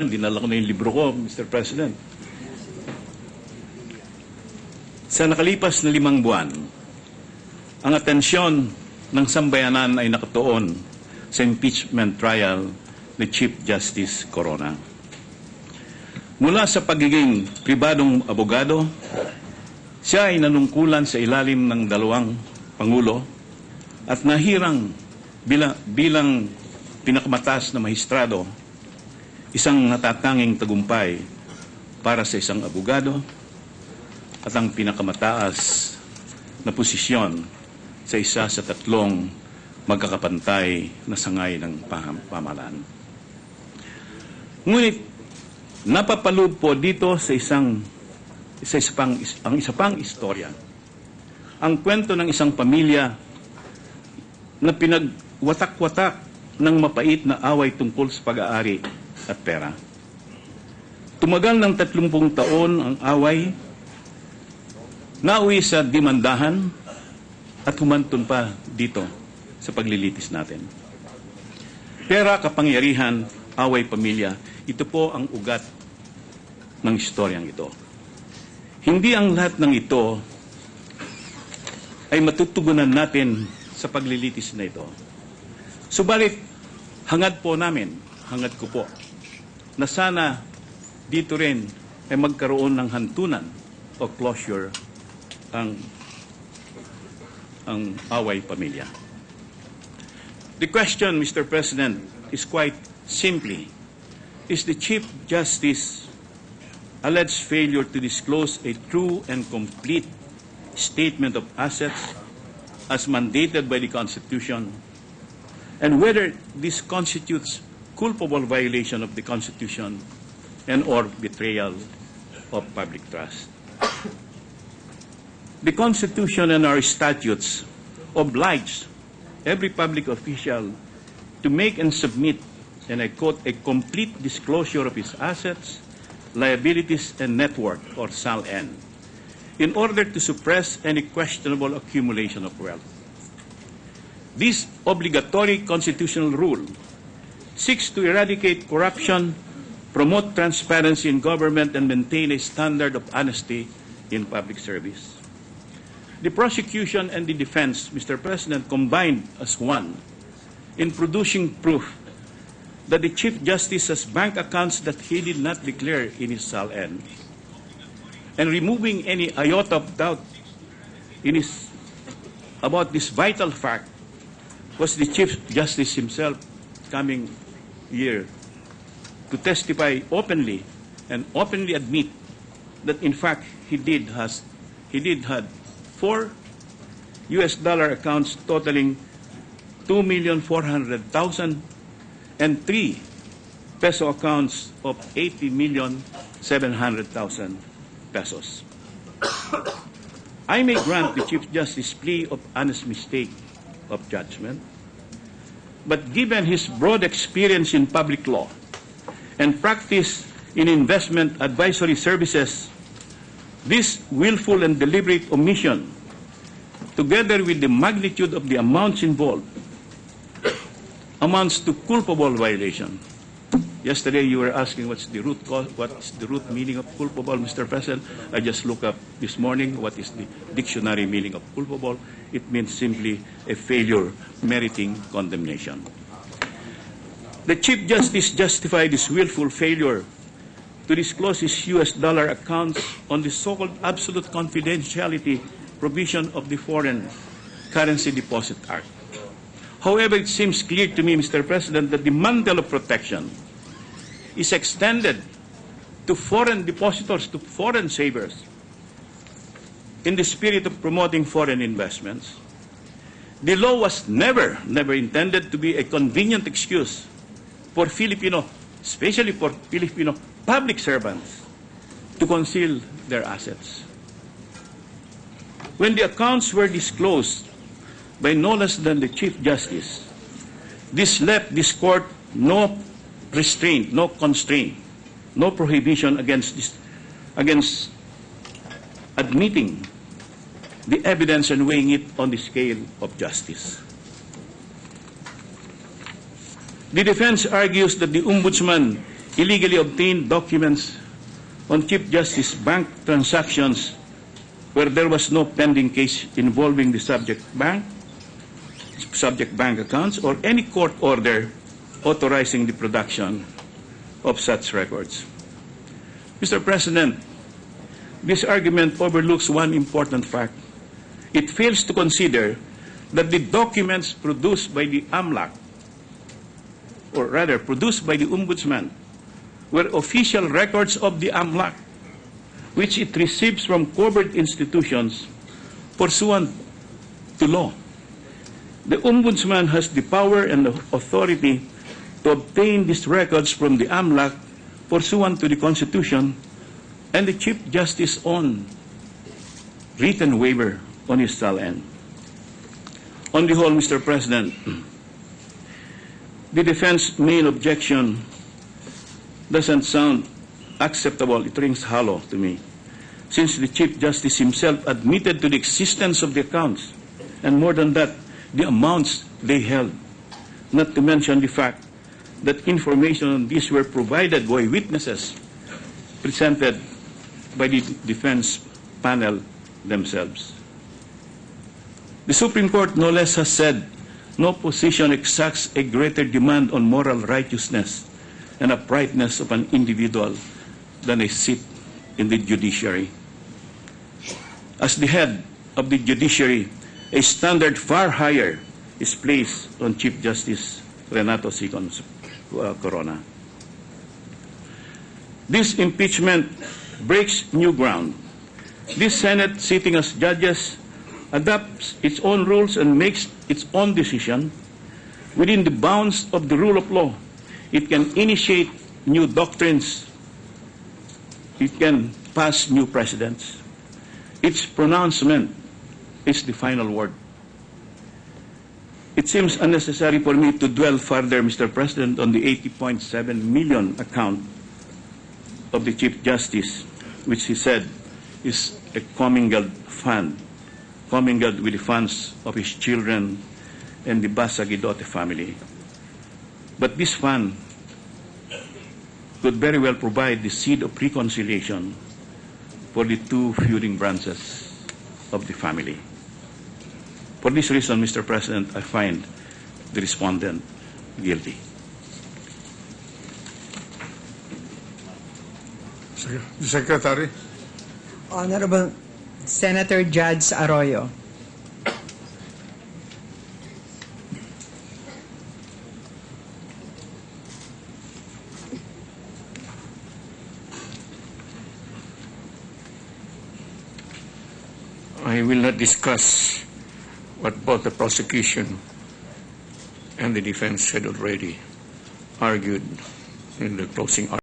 Dinala ko na yung libro ko, Mr. President. Sa nakalipas na 5 buwan, ang atensyon ng sambayanan ay nakatuon sa impeachment trial ni Chief Justice Corona. Mula sa pagiging pribadong abogado, siya ay nanungkulan sa ilalim ng 2 Pangulo at nahirang bilang pinakamataas na mahistrado, isang natatanging tagumpay para sa isang abogado at ang pinakamataas na posisyon sa isa sa 3 magkakapantay na sangay ng pamahalaan. Ngunit napapaloob po dito sa isa pang istorya. Ang kwento ng isang pamilya na pinagwatak-watak ng mapait na away tungkol sa pag-aari at pera. Tumagal ng 30 taon ang away, nauwi sa demandahan at humantong pa dito sa paglilitis natin. Pera, kapangyarihan, away, pamilya, ito po ang ugat ng istoryang ito. Hindi ang lahat ng ito ay matutugunan natin sa paglilitis na ito. Subalit, hangad ko po, na sana dito rin ay magkaroon ng hantunan o closure ang away pamilya. The question, Mr. President, is quite simply, is the Chief Justice alleged failure to disclose a true and complete statement of assets as mandated by the Constitution, and whether this constitutes culpable violation of the Constitution and or betrayal of public trust. The Constitution and our statutes oblige every public official to make and submit, and I quote, a complete disclosure of his assets, liabilities, and net worth, or SAL-N, in order to suppress any questionable accumulation of wealth. This obligatory constitutional rule seeks to eradicate corruption, promote transparency in government, and maintain a standard of honesty in public service. The prosecution and the defense, Mr. President, combined as one in producing proof that the Chief Justice has bank accounts that he did not declare in his SAL-N, and removing any iota of doubt about this vital fact was the Chief Justice himself coming here to testify openly and openly admit that in fact he did had 4 US dollar accounts totaling 2,400,000 and 3 peso accounts of 80,700,000 pesos. I may grant the Chief Justice plea of honest mistake of judgment, but given his broad experience in public law and practice in investment advisory services, this willful and deliberate omission, together with the magnitude of the amounts involved, amounts to culpable violation. Yesterday you were asking what's the root meaning of culpable, Mr. President. I just looked up this morning what is the dictionary meaning of culpable. It means simply a failure meriting condemnation. The Chief Justice justified this willful failure to disclose his US dollar accounts on the so-called absolute confidentiality provision of the Foreign Currency Deposit Act. However, it seems clear to me, Mr. President, that the mantle of protection is extended to foreign depositors, to foreign savers, in the spirit of promoting foreign investments. The law was never intended to be a convenient excuse for Filipino, especially for Filipino public servants, to conceal their assets. When the accounts were disclosed by no less than the Chief Justice, this left this court no restraint, no constraint, no prohibition against admitting the evidence and weighing it on the scale of justice. The defense argues that the Ombudsman illegally obtained documents on Chief Justice bank transactions where there was no pending case involving the subject bank accounts, or any court order authorizing the production of such records. Mr. President, this argument overlooks one important fact. It fails to consider that the documents produced by the AMLAC, or rather produced by the Ombudsman, were official records of the AMLAC, which it receives from covered institutions pursuant to law. The Ombudsman has the power and the authority to obtain these records from the AMLAC pursuant to the Constitution and the Chief Justice's own written waiver on his end. On the whole, Mr. President, the defense main objection doesn't sound acceptable. It rings hollow to me, since the Chief Justice himself admitted to the existence of the accounts, and more than that, the amounts they held, not to mention the fact that information on these were provided by witnesses presented by the defense panel themselves. The Supreme Court no less has said, no position exacts a greater demand on moral righteousness and uprightness of an individual than a seat in the judiciary. As the head of the judiciary, a standard far higher is placed on Chief Justice Renato Sicon Corona. This impeachment breaks new ground. This Senate, sitting as judges, adopts its own rules and makes its own decision within the bounds of the rule of law. It can initiate new doctrines. It can pass new precedents. Its pronouncement is the final word. It seems unnecessary for me to dwell further, Mr. President, on the 80.7 million account of the Chief Justice, which he said is a commingled fund, commingled with the funds of his children and the Basagidote family. But this fund could very well provide the seed of reconciliation for the two feuding branches of the family. For this reason, Mr. President, I find the respondent guilty. Secretary. Honorable Senator Judge Arroyo. I will not discuss what both the prosecution and the defense had already argued in the closing argument.